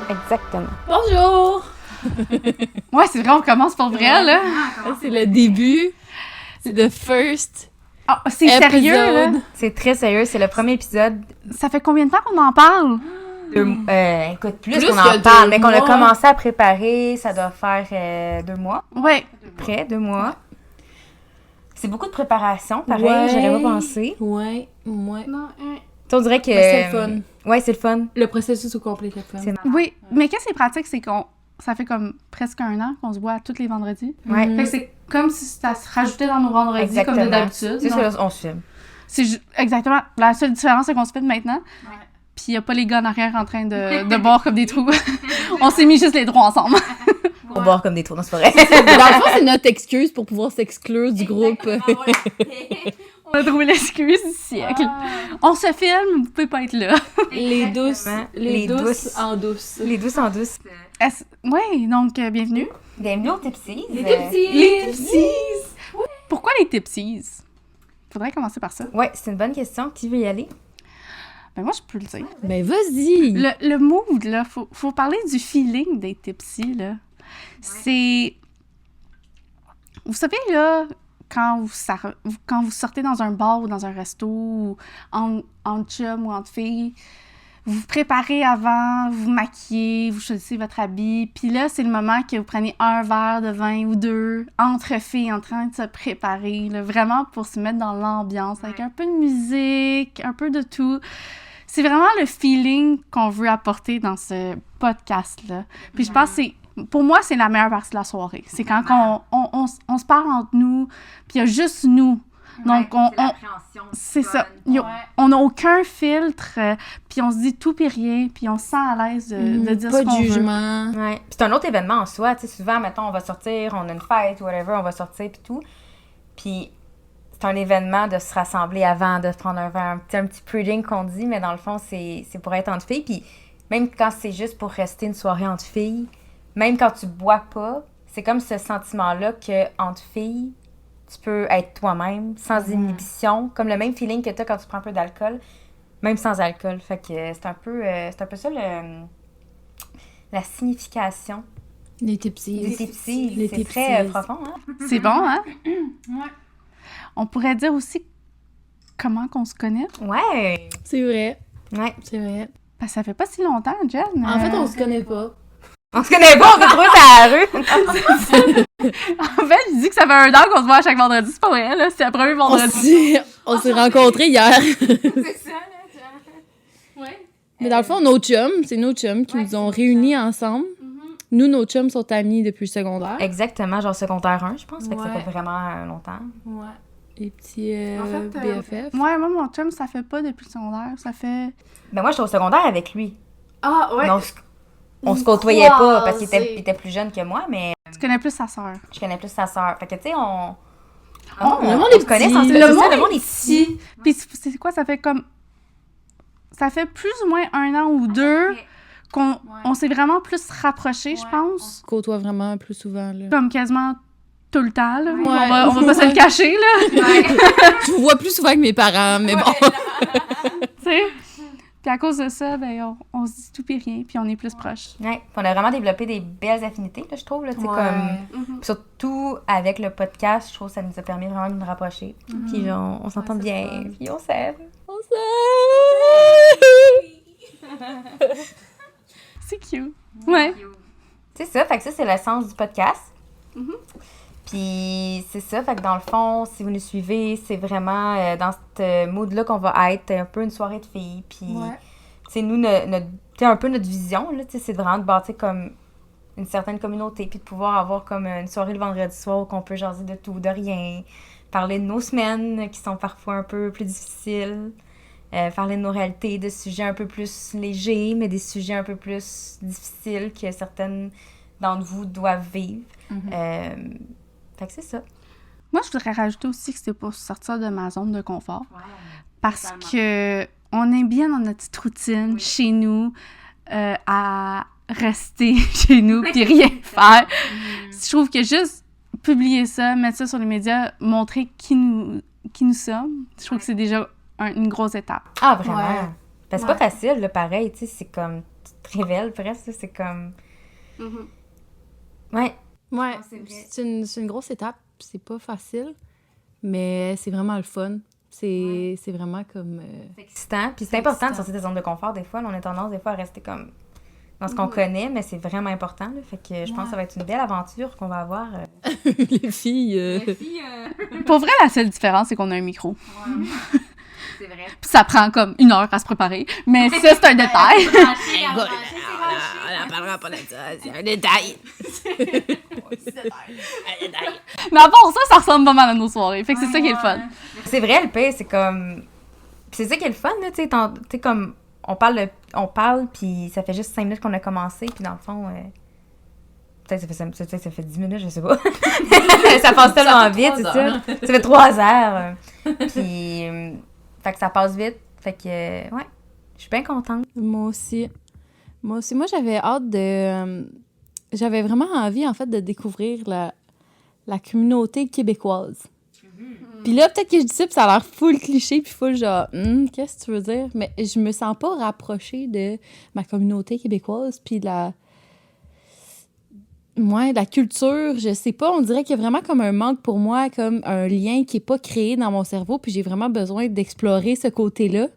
Exactement. Bonjour! Ouais, c'est vrai, on commence pour vrai, là. C'est le début. C'est the first Ah, c'est sérieux, là. C'est très sérieux, c'est le premier épisode. Ça fait combien de temps qu'on en parle? Écoute, plus Plus qu'on que en parle, 2 mais qu'on a mois. commencé à préparer, ça doit faire 2 mois. Ouais. Près, 2 mois. C'est beaucoup de préparation, pareil, Ouais. j'aurais pas pensé. Ouais. Non, On dirait que... Mais c'est le fun. Ouais, c'est le fun. Le processus au complet, c'est le fun. C'est oui, mais qu'est-ce qui est pratique, c'est qu'on... Ça fait comme presque 1 an qu'on se voit tous les vendredis. Ouais. Fait que c'est comme si ça se rajoutait dans nos vendredis, Exactement. comme d'habitude. C'est Non. ça, on se filme. Exactement. La seule différence, c'est qu'on se fait maintenant. Puis il n'y a pas les gars en arrière en train de boire comme des trous. On s'est mis juste les trois ensemble. Pour boire comme des trous, non, c'est pas vrai. Dans le fond, c'est notre excuse pour pouvoir s'exclure du groupe. On a trouvé l'excuse du siècle. On se filme, vous pouvez pas être là. Les douces. Exactement. Les Les douces douces. en douce. Les douces en douce. Oui, donc bienvenue. Bienvenue aux Tipsies. Les Tipsies! Pourquoi les Tipsies? Faudrait commencer par ça. Ouais, c'est une bonne question. Qui veut y aller? Ben moi, je peux le dire. Ben vas-y! Le mood, là, faut parler du feeling des Tipsies, là. C'est... Vous savez, là, quand vous sortez dans un bar ou dans un resto, ou en chum ou en filles, vous vous préparez avant, vous vous maquillez, vous choisissez votre habit, puis là, c'est le moment que vous prenez un verre de vin ou deux, entre filles, en train de se préparer, là, vraiment pour se mettre dans l'ambiance, avec un peu de musique, un peu de tout. C'est vraiment le feeling qu'on veut apporter dans ce podcast-là. Puis je pense que pour moi, c'est la meilleure partie de la soirée. C'est quand on se parle entre nous, puis il y a juste nous. Donc, c'est ça. On n'a aucun filtre, puis on se dit tout puis rien, puis on se sent à l'aise de dire Pas ce de qu'on veut. jugement. Ouais. Puis c'est un autre événement en soi. Tu sais, souvent, mettons, on va sortir, on a une fête, whatever, on va sortir, puis tout. Puis c'est un événement de se rassembler avant, de prendre un verre, un petit pre-drink qu'on dit, mais dans le fond, c'est pour être entre filles. Puis même quand c'est juste pour rester une soirée entre filles, même quand tu bois pas, c'est comme ce sentiment-là que entre filles, tu peux être toi-même, sans inhibition, comme le même feeling que tu as quand tu prends un peu d'alcool, même sans alcool. Fait que c'est un peu ça la signification Les tipsies. des Tipsies. Les C'est Tipsies. très profond, hein? C'est bon, hein? Ouais. On pourrait dire aussi comment qu'on se connaît. Ouais! C'est vrai. Ouais. C'est vrai. Parce que ça fait pas si longtemps, Jen. En fait, on se connaît pas. On se connaît pas, on s'est trouvé sur la rue. En fait, je dis que ça fait 1 an qu'on se voit à chaque vendredi. C'est pas vrai, là. C'est le premier On vendredi. s'est rencontrés hier. C'est ça, là. Ouais. Mais dans le fond, c'est nos chums qui nous ont réunis ensemble. Nous, nos chums sont amis depuis le secondaire. Exactement, genre secondaire 1, je pense. Fait que ça Ouais. fait vraiment longtemps. Ouais. Les petits En fait, BFF. Ouais, moi, mon chum, ça fait pas depuis le secondaire. Ça fait... Ben moi, j'étais au secondaire avec lui. Ah, ouais. Donc, on se côtoyait pas parce qu'il était plus jeune que moi, mais Tu connais plus sa sœur. je connais plus sa sœur. Fait que, tu sais, le monde est se connaît petit. sensiblement. Le C'est ça, monde le monde est Si. petit. Puis c'est quoi, ça fait comme... Ça fait plus ou moins 1 an ou 2 qu'on on s'est vraiment plus rapprochés, je pense. On côtoie vraiment plus souvent, là. Comme quasiment tout le temps, là. Ouais. On va pas se le cacher, là. Je vous vois plus souvent que mes parents, mais bon. Tu sais? Puis à cause de ça, ben, on se dit tout puis rien, puis on est plus proches. Ouais. Puis on a vraiment développé des belles affinités, là, je trouve. Là, tu sais, comme... Surtout avec le podcast, je trouve que ça nous a permis vraiment de nous rapprocher. Puis on s'entend bien, puis on s'aime. On C'est cute. Ouais. C'est ça, fait que ça, c'est l'essence du podcast. Puis c'est ça, fait que dans le fond, si vous nous suivez, c'est vraiment dans ce mood-là qu'on va être un peu une soirée de filles. Puis, tu sais, nous, un peu notre vision, là, tu sais, c'est vraiment de bâtir comme une certaine communauté, puis de pouvoir avoir comme une soirée le vendredi soir où qu'on peut jaser de tout, de rien, parler de nos semaines qui sont parfois un peu plus difficiles, parler de nos réalités, de sujets un peu plus légers, mais des sujets un peu plus difficiles que certaines d'entre vous doivent vivre. Fait que c'est ça. Moi, je voudrais rajouter aussi que c'était pour sortir de ma zone de confort. Parce que on est bien dans notre petite routine, chez nous, à rester chez nous puis rien faire. Je trouve que juste publier ça, mettre ça sur les médias, montrer qui nous sommes, je trouve que c'est déjà une grosse étape. Ah, vraiment? Ouais. Parce que c'est pas facile, là, pareil, tu sais, c'est comme... tu te révèles presque, c'est comme... Mhm. Ouais. Ouais, c'est vrai. c'est une grosse étape. C'est pas facile, mais c'est vraiment le fun. C'est vraiment comme... C'est excitant. Puis c'est C'est important de excitant. sortir de ta zone de confort. Des fois, là, on a tendance des fois à rester comme dans ce qu'on connaît, mais c'est vraiment important. Là. Fait que je pense que ça va être une belle aventure qu'on va avoir. les filles... Pour vrai, la seule différence, c'est qu'on a un micro. C'est vrai. Puis ça prend comme 1 heure à se préparer. Mais ça, c'est un détail. On en parlera pas de ça, c'est un détail. Mais à part ça, ça ressemble pas mal à nos soirées. Fait que c'est ça qui est le fun. C'est vrai, le pire, c'est comme... Puis c'est ça qui est le fun, là, tu sais, comme... On parle, puis ça fait juste 5 minutes qu'on a commencé, puis dans le fond... Peut-être que ça fait 10 minutes, je sais pas. Ça passe tellement vite, c'est ça. Ça fait 3 heures. Puis... fait que ça passe vite. Fait que, ouais, je suis bien contente. Moi aussi. Moi, j'avais hâte de... j'avais vraiment envie, en fait, de découvrir la communauté québécoise. Puis là, peut-être que je dis ça, puis ça a l'air full cliché, puis full genre, qu'est-ce que tu veux dire? Mais je me sens pas rapprochée de ma communauté québécoise, puis la culture, je sais pas, on dirait qu'il y a vraiment comme un manque pour moi, comme un lien qui est pas créé dans mon cerveau, puis j'ai vraiment besoin d'explorer ce côté-là.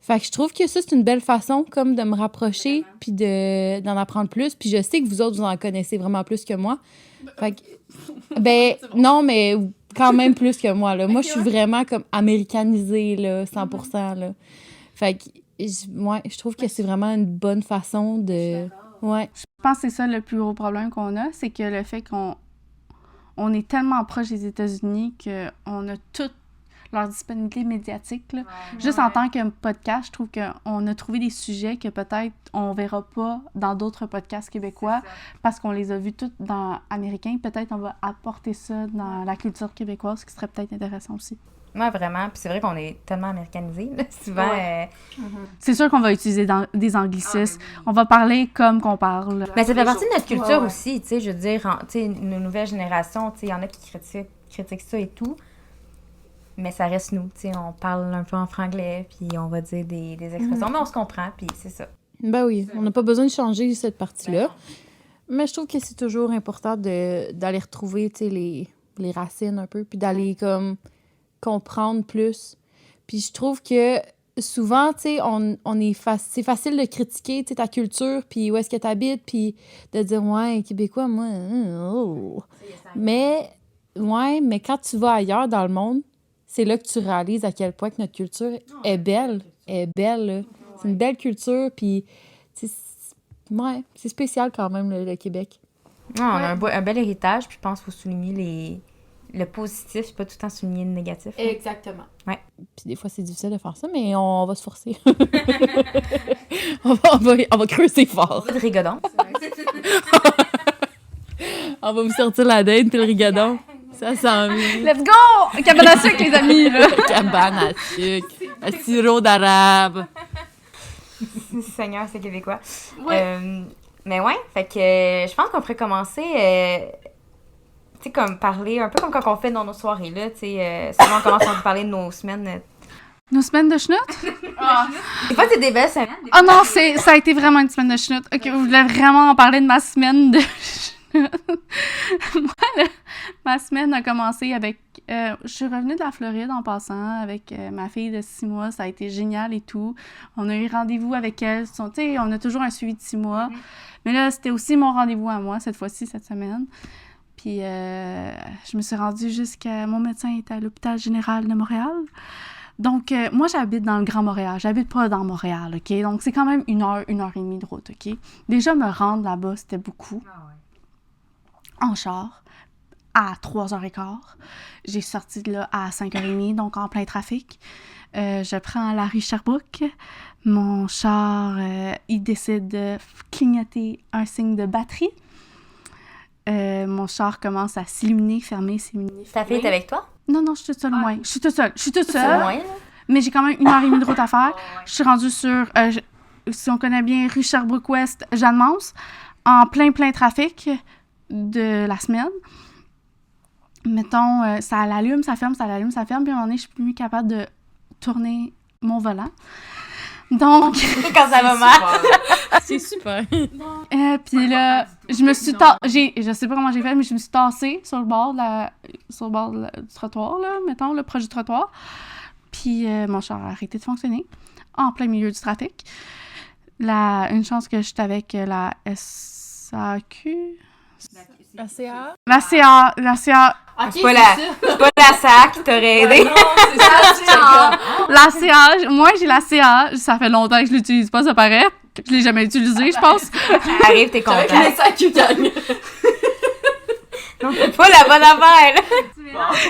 Fait que je trouve que ça, c'est une belle façon comme de me rapprocher puis d'en apprendre plus. Puis je sais que vous autres, vous en connaissez vraiment plus que moi. Fait que, ben, non, mais quand même plus que moi, là. Moi, je suis vraiment comme américanisée, là, 100%, là. Fait que, je trouve que c'est vraiment une bonne façon de... Ouais. Je pense que c'est ça le plus gros problème qu'on a, c'est que le fait qu'on est tellement proche des États-Unis qu'on a toute leur disponibilité médiatique. Là. Juste en tant que podcast, je trouve qu'on a trouvé des sujets que peut-être on verra pas dans d'autres podcasts québécois parce qu'on les a vus tous dans américains. Peut-être on va apporter ça dans la culture québécoise, ce qui serait peut-être intéressant aussi. Ouais, vraiment. Puis c'est vrai qu'on est tellement américanisés, là, souvent. C'est sûr qu'on va utiliser des anglicismes. On va parler comme qu'on parle. Mais ça fait partie de notre culture aussi, tu sais, je veux dire, tu sais, nos nouvelles générations, tu sais, il y en a qui critiquent ça et tout. Mais ça reste nous, tu sais, on parle un peu en franglais, puis on va dire des expressions, mais on se comprend, puis c'est ça. Ben oui, on n'a pas besoin de changer cette partie-là. Mais je trouve que c'est toujours important d'aller retrouver, tu sais, les racines un peu, puis d'aller comme comprendre plus. Puis je trouve que souvent, tu sais, c'est facile de critiquer, tu sais, ta culture, puis où est-ce que tu habites, puis de dire, ouais, Québécois, moi, oh. Mais quand tu vas ailleurs dans le monde, c'est là que tu réalises à quel point que notre culture est belle. Là. C'est une belle culture, puis c'est spécial quand même, le Québec. Non, on a un bel héritage, puis je pense qu'il faut souligner le positif, puis pas tout le temps souligner le négatif. Exactement. Ouais. Puis des fois, c'est difficile de faire ça, mais on va se forcer. on va creuser fort. Pas de rigodon. On va vous sortir la dinde puis le rigodon. Ça sent bien. Let's go! Cabane à sucre, les amis! Là. Cabane à sucre. À sirop d'arabe. Seigneur, c'est québécois. Ouais. Mais ouais, fait que je pense qu'on pourrait commencer, tu sais, comme parler, un peu comme quand on fait dans nos soirées, là, tu sais, souvent on commence à parler de nos semaines. Nos semaines de schnout? Des fois, c'est des belles semaines. Oh non, ça a été vraiment une semaine de schnout. Ok, vous voulez vraiment en parler de ma semaine de schnout? Moi, là, ma semaine a commencé avec... je suis revenue de la Floride en passant avec ma fille de 6 mois. Ça a été génial et tout. On a eu rendez-vous avec elle. Tu sais, on a toujours un suivi de 6 mois. Mais là, c'était aussi mon rendez-vous à moi, cette fois-ci, cette semaine. Puis, je me suis rendue jusqu'à... Mon médecin était à l'hôpital général de Montréal. Donc, moi, j'habite dans le Grand Montréal. J'habite pas dans Montréal, OK? Donc, c'est quand même 1 heure et demie de route, OK? Déjà, me rendre là-bas, c'était beaucoup. En char, à 3h15. J'ai sorti de là à 5h30, donc en plein trafic. Je prends la rue Sherbrooke. Mon char, il décide de clignoter un signe de batterie. Mon char commence à s'illuminer, fermer, s'illuminer. Ta fille est avec toi? Non, je suis toute seule, moi. Je suis toute seule. C'est loin, là. Mais j'ai quand même 1h30 de route à faire. Je suis rendue sur, si on connaît bien, rue Sherbrooke-Ouest, Jeanne-Mance, en plein trafic de la semaine. Mettons, ça l'allume, ça ferme, ça l'allume, ça ferme, puis à un moment donné, je suis plus capable de tourner mon volant. Donc, Quand ça va mal. C'est super. puis là, je me suis je sais pas comment j'ai fait, mais je me suis tassée sur le bord du trottoir, là, mettons, le proche du trottoir. Puis mon char a arrêté de fonctionner en plein milieu du trafic. Une chance que j'étais avec la SAQ. La CA? La CA. C'est pas la SAC qui t'aurait aidé. La CA. Moi, j'ai la CA. Ça fait longtemps que je l'utilise pas, ça paraît. Je l'ai jamais utilisée, je pense. Arrive, t'es content. La SAQ gagne. Non, c'est pas la bonne affaire, là.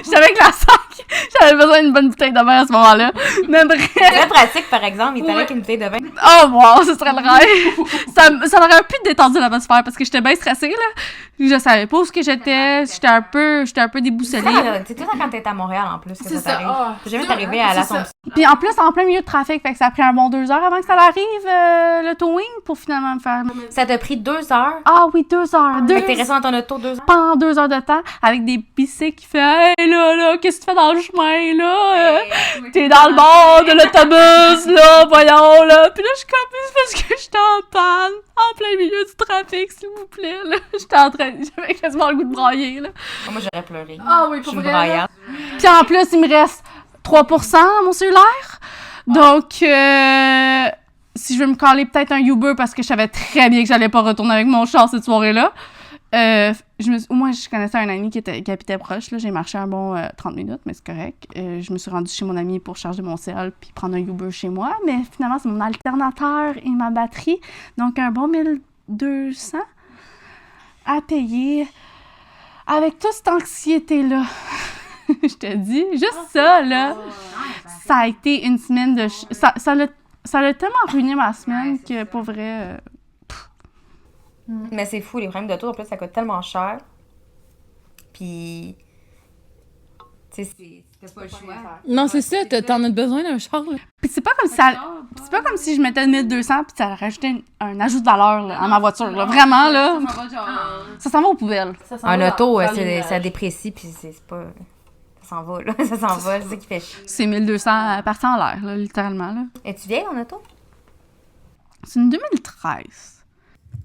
J'étais avec la SAC. J'avais besoin d'une bonne bouteille de vin à ce moment-là. Mais bref. Très pratique, par exemple. Il paraît qu'une bouteille de vin. Oh wow, ce serait le rêve. Ça aurait pu détendre l'atmosphère parce que j'étais bien stressée, là. Je savais pas où ce que j'étais. J'étais un peu déboussolée. C'est tout le temps quand t'es à Montréal, en plus, que C'est ça t'arrive. ça. T'es jamais arrivé à l'Assomption. Puis en plus, en plein milieu de trafic, fait que ça a pris un bon 2 heures avant que ça arrive, le towing, pour finalement me faire... Ça t'a pris 2 heures. Ah oui, 2 heures. Fait que t'es resté dans ton auto 2 heures. Pendant 2 heures de temps, avec des bicycles qui fait « Hey, là, qu'est-ce que tu fais dans le chemin, là? T'es dans le bord de l'autobus, là, voyons, là. » Puis là, je suis comme « C'est parce que j'étais en panne, en plein milieu du trafic, s'il vous plaît, là. » J'avais quasiment le goût de brailler, là. Moi, j'aurais pleuré. Ah oui, Je pour suis une vrai. braillarde. Puis en plus, il me reste 3% dans mon cellulaire. Donc, si je veux me caler peut-être un Uber parce que je savais très bien que j'allais pas retourner avec mon char cette soirée-là, moi, je connaissais un ami qui habitait proche. Là, j'ai marché un bon 30 minutes, mais c'est correct. Je me suis rendue chez mon ami pour charger mon cell puis prendre un Uber chez moi. Mais finalement, c'est mon alternateur et ma batterie. Donc, un bon 1200 à payer avec toute cette anxiété-là. Je te dis, juste ça, là, ça a été une semaine de... Ça a tellement ruiné ma semaine que, pour vrai... Mais c'est fou, les problèmes d'auto, en plus, ça coûte tellement cher. Puis... Tu sais, c'était pas le choix. Non, c'est ça, t'en as besoin d'un char. Là. Puis c'est pas comme si je mettais 1200 puis ça rajoutait un ajout de valeur là, à ma voiture, là. Vraiment, là. Ça s'en va aux poubelles. Un auto, ça déprécie, puis c'est pas... Ça s'en va, là. Ça s'en va, c'est ça qui fait chier. C'est 1200 partis en l'air, là, littéralement, là. Es-tu vieille en auto? C'est une 2013.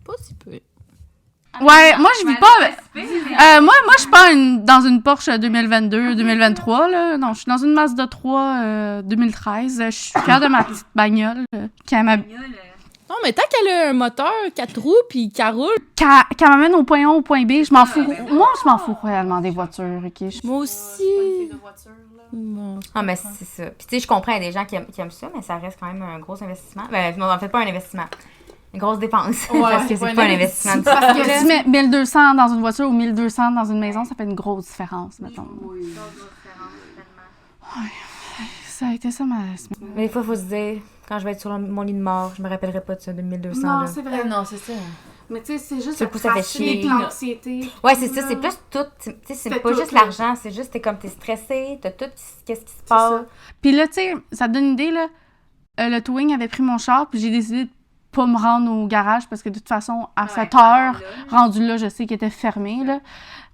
Pas si peu. Ouais, moi, je vis pas... moi, je suis pas dans une Porsche 2022-2023, là. Non, je suis dans une Mazda 3 2013. Je suis fière de ma petite bagnole qui Non, mais tant qu'elle a un moteur, 4 roues, puis qu'elle roule. qu'elle m'amène au point A, au point B, je m'en fous. Moi, je m'en fous réellement des voitures, OK? Moi aussi. Bon. Ah, mais c'est ça. Puis, tu sais, je comprends, il y a des gens qui aiment ça, mais ça reste quand même un gros investissement. Ben, non, en fait, pas un investissement. Une grosse dépense. Ouais, parce que c'est pas un investissement. Parce que si tu mets 1200 dans une voiture ou 1200 dans une maison, ça fait une grosse différence, mettons. Ça a été ça ma semaine. Mais des fois, il faut se dire, quand je vais être sur mon lit de mort, je me rappellerai pas de ça, de 1200. Non, là. c'est vrai. Non, c'est ça. Mais tu sais, c'est juste Sur le coup, ça fait chier. l'anxiété. Ouais, c'est ça, c'est plus tout. Tu sais, c'est C'est pas tout, juste là. l'argent, c'est juste, t'es comme, t'es stressé, t'as tout, qu'est-ce qui se passe. Puis là, tu sais, ça te donne une idée, là. Le towing avait pris mon char, puis j'ai décidé de pas me rendre au garage parce que de toute façon, à 7 heures, rendu là, je sais qu'il était fermé, là.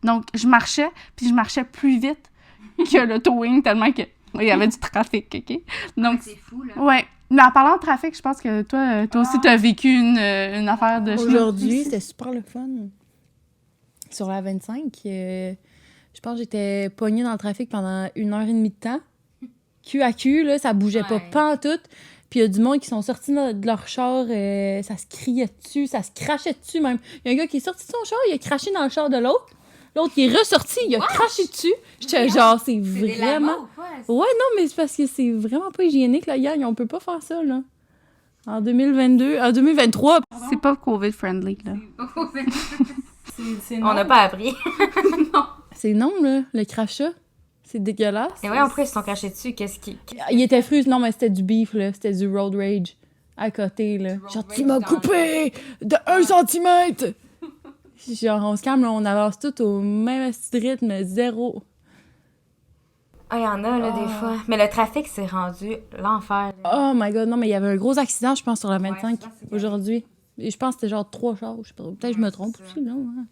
Donc, je marchais, puis je marchais plus vite que le towing, tellement que il y avait du trafic, OK? Donc, C'est fou, là. ouais. Mais en parlant de trafic, je pense que toi aussi, t'as vécu une affaire de... Aujourd'hui, c'était super le fun. Sur la 25, je pense que j'étais pognée dans le trafic pendant 1h30 de temps. Cul à cul, là, ça bougeait pas pantoute. Puis il y a du monde qui sont sortis de leur char, ça se criait dessus, ça se crachait dessus même. Il y a un gars qui est sorti de son char, il a craché dans le char de l'autre. L'autre, il est ressorti, il a craché dessus. J'étais genre, c'est vraiment... Ouais, non, mais c'est parce que c'est vraiment pas hygiénique, la gang. On peut pas faire ça, là. En 2022, en 2023. C'est pas COVID-friendly, là. On n'a pas appris. C'est non, là, le crachat. C'est dégueulasse. Et ouais, après, ils se sont crachés dessus. Qu'est-ce qui. Il était fruste, non, mais c'était du beef, là. C'était du road rage. À côté, là. Genre, tu m'as coupé de 1 centimètre! Genre, on se calme, là, on avance tout au même rythme, 0. Ah, il y en a, là, des fois. Mais le trafic, c'est rendu l'enfer. Oh my god, non, mais il y avait un gros accident, je pense, sur la 25 aujourd'hui. Et je pense que c'était genre 3 chars, je sais pas. Peut-être que je me trompe aussi, non? Hein?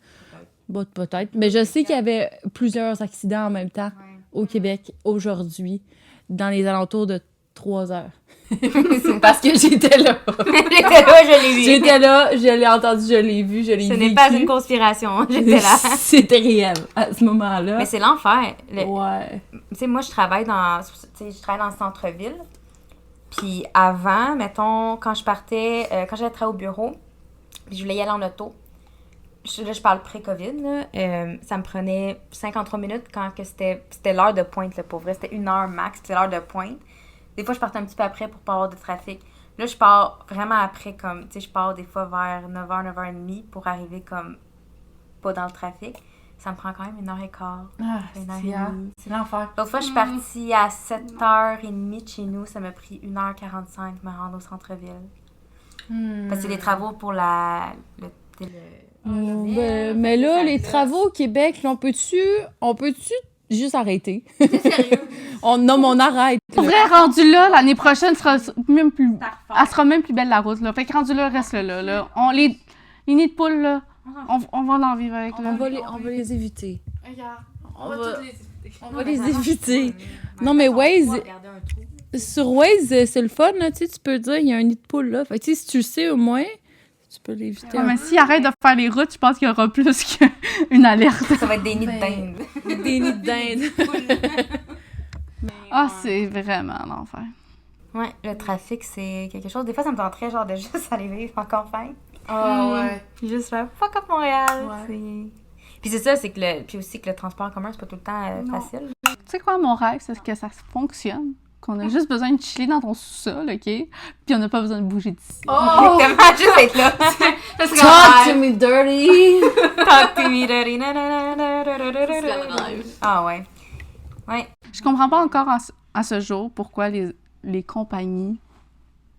Bon, peut-être. Mais je sais qu'il y avait plusieurs accidents en même temps au Québec aujourd'hui, dans les alentours de 3 heures. Parce que j'étais là. J'étais là, je l'ai vu. J'étais là, je l'ai entendu, je l'ai vu, je l'ai Ce vécu. n'est pas une conspiration, j'étais là. C'était réel à ce moment-là. Mais c'est l'enfer. Ouais. Tu sais, moi, je travaille dans le centre-ville. Puis avant, mettons, quand j'allais travailler au bureau, puis je voulais y aller en auto, je parle pré-COVID, là, ça me prenait 53 minutes quand que c'était l'heure de pointe, là, pour vrai. C'était 1 heure max, c'était l'heure de pointe. Des fois, je partais un petit peu après pour pas avoir de trafic. Là, je pars vraiment après, comme, tu sais, je pars des fois vers 9h, 9h30 pour arriver, comme, pas dans le trafic. Ça me prend quand même 1h15. Ah, 1h30. c'est l'enfer. L'autre fois, je suis partie à 7h30 de chez nous. Ça m'a pris 1h45 de me rendre au centre-ville. Parce que c'est des travaux pour mais là, les travaux au Québec, là, on peut-tu juste arrêter? C'est sérieux? Non, mais on arrête. Pour vrai, rendu là, l'année prochaine sera même plus... Elle sera même plus belle, la route, là. Fait que rendu là, reste là. Les nids de poules, là, on va en vivre avec, là. On va les éviter. Regarde, On va les éviter. Non, mais Waze... Sur Waze, c'est le fun, là, tu sais, tu peux dire, il y a un nid de poule là. Fait que, tu sais, si tu le sais au moins, tu peux l'éviter. Ouais, mais s'ils arrêtent de faire les routes, je pense qu'il y aura plus qu'une alerte. Ça va être des nids de dinde. Des nids de dinde. Ah, c'est vraiment l'enfer. Ouais, le trafic, c'est quelque chose. Des fois, ça me tenterait, genre, de juste aller vivre en campagne. Ah ouais. Puis juste faire fuck up Montréal. Ouais. Puis c'est ça, c'est que puis aussi que le transport en commun, c'est pas tout le temps facile. Tu sais quoi, mon rêve, c'est que ça fonctionne. Qu'on a juste besoin de chiller dans ton sous-sol, OK? Puis on n'a pas besoin de bouger d'ici. Oh! Exactement, juste être là. Talk to me dirty! Talk to me, dirty. Na, na, na, na, na, na, na. Ah ouais. Ouais. Je comprends pas encore à ce jour pourquoi les compagnies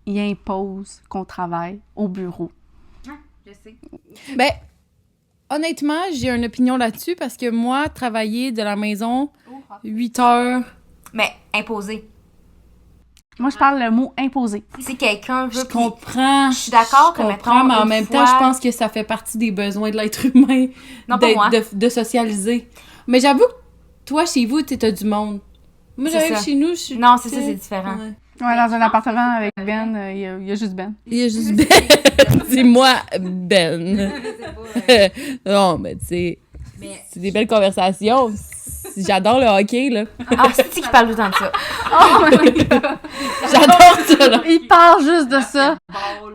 y imposent qu'on travaille au bureau. Je sais. Ben, honnêtement, j'ai une opinion là-dessus parce que moi, travailler de la maison 8 heures... Mais imposé. Moi, je parle le mot imposé. Si quelqu'un veut... Je comprends. Je suis d'accord que, je mettons, comprends, mais en une même fois- temps, je pense que ça fait partie des besoins de l'être humain Non, pas moi. de socialiser. Mais j'avoue que toi, chez vous, t'as du monde. Moi, C'est j'arrive ça. chez nous, je suis... Non, c'est ça, c'est différent. Ouais. Ouais, dans un appartement avec Ben, il y a juste Ben. Il y a juste Ben. C'est moi, Ben. Non, mais tu sais, c'est des belles conversations. J'adore le hockey, là. Ah, c'est qui parle tout le temps de ça. Oh my God! J'adore ça, là. Il parle juste de ça.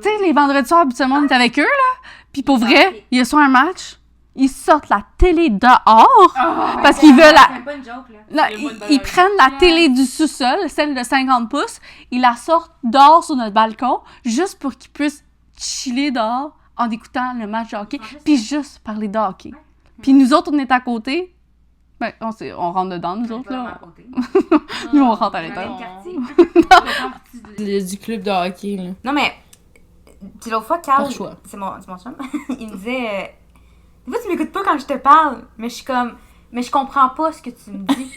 Tu sais, les vendredis soirs, habituellement, on est avec eux, là. Puis pour vrai, il y a soit un match, ils sortent la télé dehors parce qu'ils veulent C'est pas une joke, là. Là, ils prennent la télé du sous-sol, celle de 50 pouces, ils la sortent dehors sur notre balcon, juste pour qu'ils puissent chiller dehors en écoutant le match de hockey, puis juste parler de hockey. Puis nous autres, on est à côté. Ben, on rentre dedans, nous autres, là. Nous, on rentre à l'intérieur. Il y a du club de hockey, là. Non, mais... Puis l'autre fois, Carl... Par choix. C'est mon chum. Il me disait... Des fois, tu m'écoutes pas quand je te parle. Mais je suis comme... Mais je comprends pas ce que tu me dis.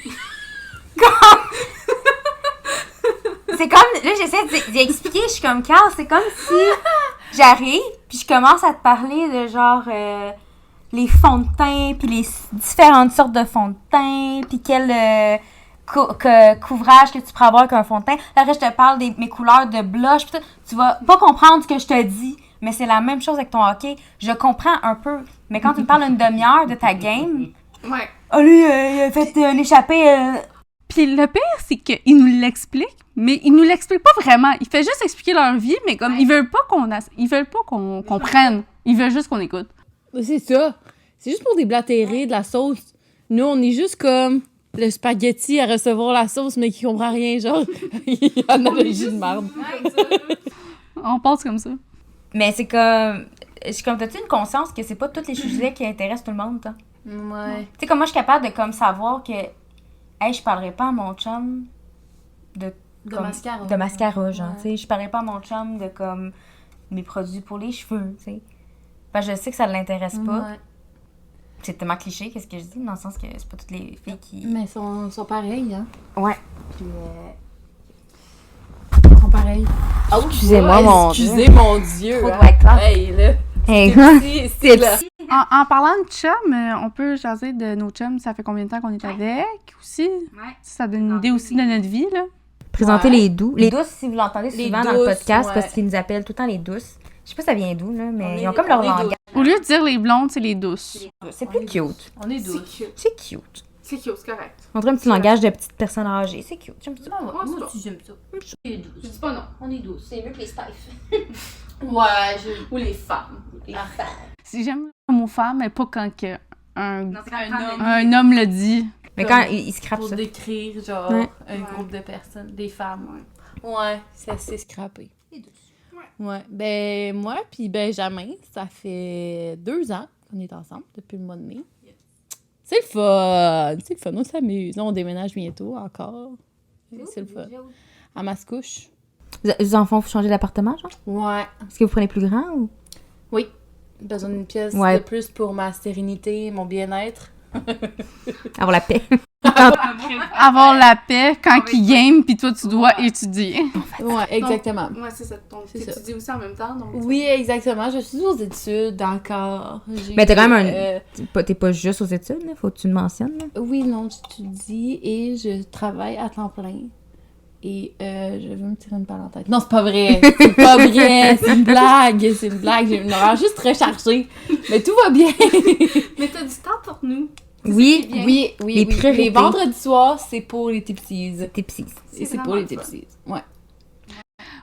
C'est comme... Là, j'essaie d'y expliquer. Je suis comme, Carl, c'est comme si j'arrive, puis je commence à te parler de genre... les fonds de teint, puis les différentes sortes de fonds de teint, puis quel couvrage que tu pourrais avoir avec un fond de teint. Là, après, je te parle de mes couleurs de blush, puis tu vas pas comprendre ce que je te dis, mais c'est la même chose avec ton hockey. Je comprends un peu, mais quand tu me parles une demi-heure de ta game... Ouais. Oh, lui, il a fait un échappé... Puis le pire, c'est qu'il nous l'explique, mais il nous l'explique pas vraiment. Il fait juste expliquer leur vie, mais comme ils veulent pas qu'on comprenne. Ils veulent juste qu'on écoute. C'est ça. C'est juste pour déblatérer de la sauce. Nous, on est juste comme le spaghetti à recevoir la sauce, mais qui comprend rien, genre, analogie de merde. On passe comme ça. Mais c'est comme... T'as-tu une conscience que c'est pas tous les sujets qui intéressent tout le monde, toi? Ouais. Tu sais, comme moi, je suis capable de comme savoir que... Hey, je parlerai pas à mon chum de mascara. De mascara, genre, Ouais. tu sais. Je parlerai pas à mon chum de, comme, mes produits pour les cheveux, tu sais. Parce que je sais que ça l'intéresse pas. Ouais. C'est tellement cliché, qu'est-ce que je dis, dans le sens que c'est pas toutes les filles qui... Mais ils sont pareils, hein. Ouais. Puis, Ils sont pareils. Oh, excusez-moi, mon Dieu. Excusez mon Dieu. Trop de hein. white class. Hey, là. Hey, C'est là. En parlant de chum, on peut jaser de nos chums. Ça fait combien de temps qu'on est avec aussi? Ouais. Ça donne une idée aussi de notre vie, là. présenter Ouais. les doux. Les douces, si vous l'entendez Les souvent dans le douces, podcast, ouais. parce qu'ils nous appellent tout le temps les douces. Je sais pas ça vient d'où, là, mais On ils ont est- comme leur on est langage. douces. Au lieu de dire les blondes, c'est les douces. C'est plus cute. On est C'est douces. cute. C'est cute. C'est cute, c'est correct. On dirait un petit langage de petite personne âgée. C'est cute. J'aime ça. Moi, c'est pas. j'aime ça. On est douces. Je dis pas non. On est douces. C'est mieux que les Spice. Ouais, Ou les femmes. Si j'aime le mot femme, mais pas quand que un un homme le dit. Mais quand ils scrapent pour ça. décrire, genre, Ouais. un groupe de personnes, des femmes. Ouais, c'est assez scrappé. Ouais. Ben, moi puis Benjamin, ça fait 2 ans qu'on est ensemble, depuis le mois de mai. C'est le fun! C'est le fun, on s'amuse. On déménage bientôt encore. C'est le fun. À Mascouche. Les enfants, vous changez d'appartement, genre? Ouais. Est-ce que vous prenez plus grand ou? Oui. Besoin d'une pièce Ouais. de plus pour ma sérénité, mon bien-être. Avoir la paix. Avoir la paix quand il game, puis toi, tu dois étudier. Ouais, exactement. Ouais, c'est ça. Donc, C'est ça. t'étudies aussi en même temps. Donc, Oui, exactement. Je suis aux études encore. Mais t'as quand même un... T'es pas juste aux études, là. Faut que tu le mentionnes, là. Oui, non, j'étudie et je travaille à temps plein. Et je veux me tirer une balle en tête. Non, c'est pas vrai! C'est pas vrai! C'est une blague! C'est une blague! J'ai une horaire juste très chargée. Mais tout va bien! Mais t'as du temps pour nous. Oui, bien. Oui, oui, Les oui. priorités. Les vendredis soirs, c'est pour les tipsies. t'es psy. Et c'est pour vraiment les le fun. tipsies. Ouais.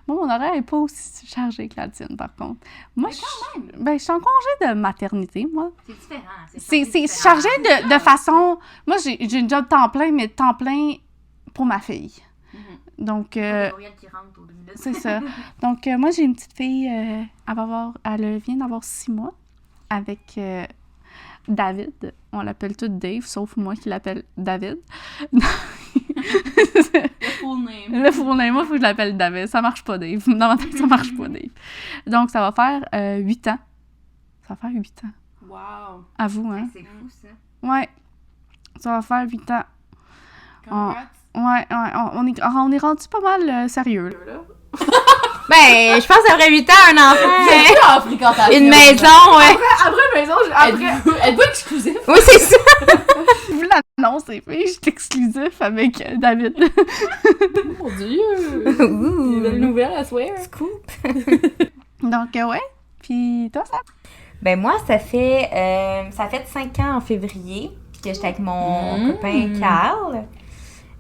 Moi, mon horaire n'est pas aussi chargé que la tienne, par contre. Moi, je suis en congé de maternité, moi. C'est différent. C'est chargé de façon... Moi, j'ai une job temps plein, mais temps plein pour ma fille. Donc, c'est ça. Donc, moi, j'ai une petite fille, elle vient d'avoir 6 mois avec David. On l'appelle tout Dave, sauf moi qui l'appelle David. Full name. Le full name, moi, il faut que je l'appelle David. Ça marche pas, Dave. Dans ma tête, ça marche pas, Dave. Donc, ça va faire 8 ans. Ça va faire 8 ans. Wow. À vous, hein? C'est fou, ça. Ouais. Ça va faire 8 ans. Congrats. Ouais, on est rendu pas mal sérieux, là. Ben, je pense après 8 ans, un enfant. En fréquentation. Une maison, ouais. Après, maison, après. Êtes-vous exclusif? Oui, c'est ça. Vous l'annoncez, puis je suis exclusif avec David. Mon Dieu! Nouvelle nouvelle, à swear. Scoop. Donc, ouais. Puis toi, ça? Ben, moi, ça fait 5 ans en février. Puis que j'étais avec mon copain Carl.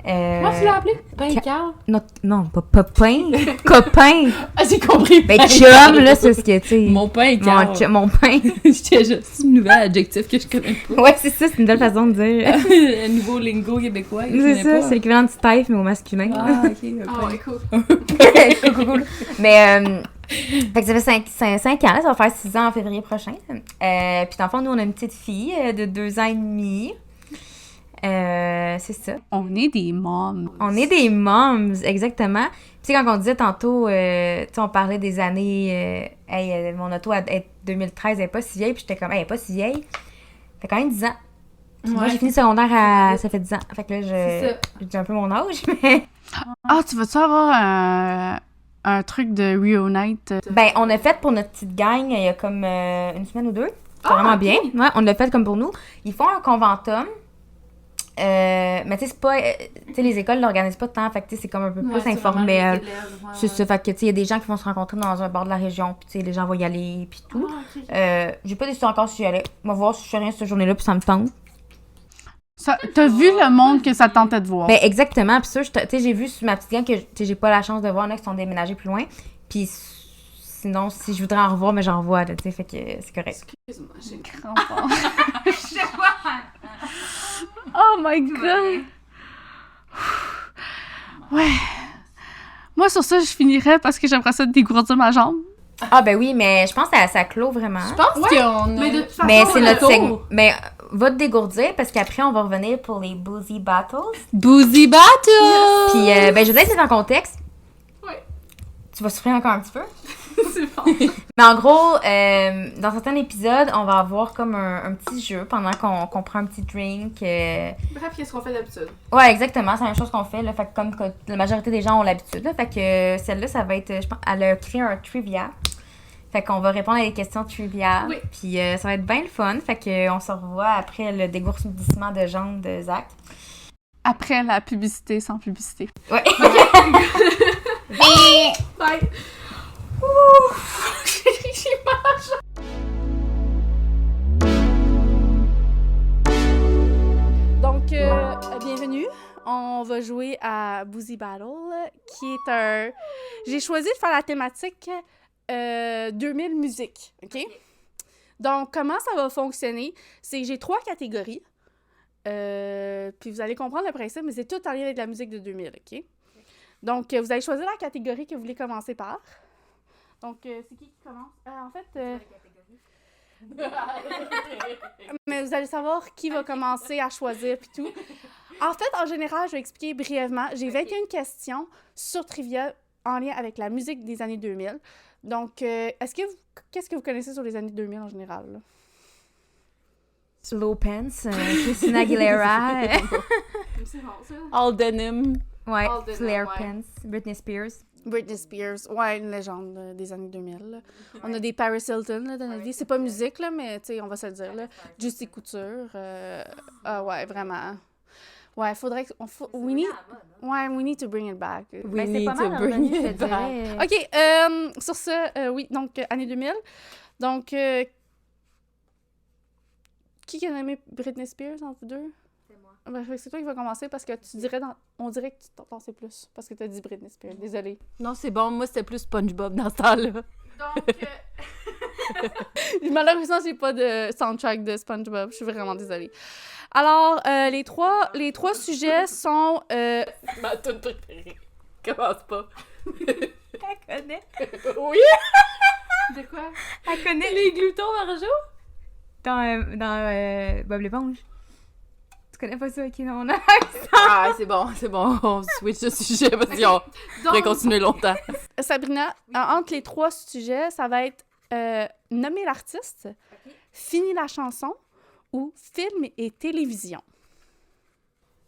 Comment tu l'as appelé? Ben, Carl? Non, pas copain. Copain. Ah, j'ai compris. Ben, chum, là, c'est ce que, tu sais. Mon pain, Carl. Mon pain. J'étais juste un nouvel adjectif que je connais pas. Ouais, c'est ça, c'est une belle façon de dire. Un nouveau lingo québécois. que je C'est connais ça, pas. c'est l'équivalent de Steph, mais au masculin. Ah, ok. Ah ouais, cool. Cool. Mais, fait que ça fait 5 ans, là, ça va faire 6 ans en février prochain. Puis, dans le fond, nous, on a une petite fille de 2 ans et demi. C'est ça. On est des moms. On est des moms, exactement. Puis, quand on disait tantôt, tu sais, on parlait des années, mon auto, 2013, elle est pas si vieille. Puis, j'étais comme, elle est pas si vieille. Ça fait quand même 10 ans. Puis moi, j'ai fini secondaire ça fait 10 ans. Fait que là, je dis un peu mon âge, mais... Ah, tu veux-tu avoir un truc de Reunite? Ben, on a fait pour notre petite gang il y a comme une semaine ou 2. C'est vraiment bien. Ouais, on l'a fait comme pour nous. Ils font un conventum. Mais tu sais, c'est pas... tu sais, les écoles l'organisent pas tant. Fait que tu sais, c'est comme un peu plus informel. C'est ça. Fait que tu sais, il y a des gens qui vont se rencontrer dans un bord de la région. Puis tu sais, les gens vont y aller, puis tout. J'ai pas décidé encore si j'y allais. On va voir si je fais rien cette journée-là, puis ça me tente. T'as vu le monde que ça tentait de voir? Ben, exactement. Puis ça, tu sais, j'ai vu sur ma petite gang que tu sais, j'ai pas la chance de voir, là, qui sont déménagés plus loin. Puis sinon, si je voudrais en revoir, mais j'en revois, là, tu sais, fait que c'est correct. Excuse-moi, j'ai Crampon. Oh my god! Ouais. Moi, sur ça, je finirais parce que j'aimerais ça dégourdir ma jambe. Ah, ben oui, mais je pense que ça clôt vraiment. Je pense qu'on a... Mais de toute façon, Mais c'est on a notre tour. segment. Mais va te dégourdir parce qu'après, on va revenir pour les Boozy Battles. Boozy Battle! Puis, ben, je vais te laisser en contexte. Ouais. Tu vas souffrir encore un petit peu. C'est bon. Mais en gros, dans certains épisodes, on va avoir comme un petit jeu pendant qu'on prend un petit drink. Bref, qu'est-ce qu'on fait d'habitude? Ouais, exactement. C'est la même chose qu'on fait. Là, fait que comme que la majorité des gens ont l'habitude. Là, fait que celle-là, ça va être... Je pense, elle a créé un trivia. Fait qu'on va répondre à des questions trivia. Oui. Puis ça va être bien le fun. Fait qu'on se revoit après le dégourdissement de jambes de Zach. après la publicité, sans publicité. Ouais. Bye! J'ai mal. Donc, bienvenue. On va jouer à Boozy Battle, qui est un... J'ai choisi de faire la thématique 2000 musique, OK? Donc, comment ça va fonctionner? C'est que j'ai 3 catégories. Puis vous allez comprendre le principe, mais c'est tout en lien avec la musique de 2000, OK? Donc, vous allez choisir la catégorie que vous voulez commencer par. Donc, c'est qui commence? En fait... mais vous allez savoir qui va commencer à choisir puis tout. En fait, en général, je vais expliquer brièvement. J'ai 21 questions sur Trivia en lien avec la musique des années 2000. Donc, qu'est-ce que vous connaissez sur les années 2000 en général, là? Slow Pants, Christina Aguilera. C'est bon, ça. All denim. Ouais, All the Flare ouais. Pants, Britney Spears. Britney Spears, ouais, une légende des années 2000. Là. On a des Paris Hilton là, dans notre vie. C'est pas musique, là, mais on va se le dire. Là. Juicy Couture. Ouais, vraiment. Ouais, faudrait que... we need to bring it back. Mais c'est pas mal revenu, je te dirais. OK, sur ça, oui, donc, année 2000. Donc, qui a nommé Britney Spears entre vous deux? C'est moi. Ben, c'est toi qui va commencer parce que on dirait que tu t'en pensais plus parce que tu as dit Britney Spears. Désolée. Non, c'est bon. Moi, c'était plus SpongeBob dans ce temps-là. Donc, malheureusement, j'ai pas de soundtrack de SpongeBob. Je suis vraiment désolée. Alors, les trois sujets sont... Ma toute préférée. Commence pas. Elle connaît. Oui! De quoi? Elle connaît. Les gloutons Marjo? Dans Bob l'éponge. Tu connais pas ça, ok, non, on a Ah, c'est bon. On switch de sujet parce qu'on pourrait continuer longtemps. Sabrina, entre les 3 sujets, ça va être nommer l'artiste, finir la chanson ou film et télévision.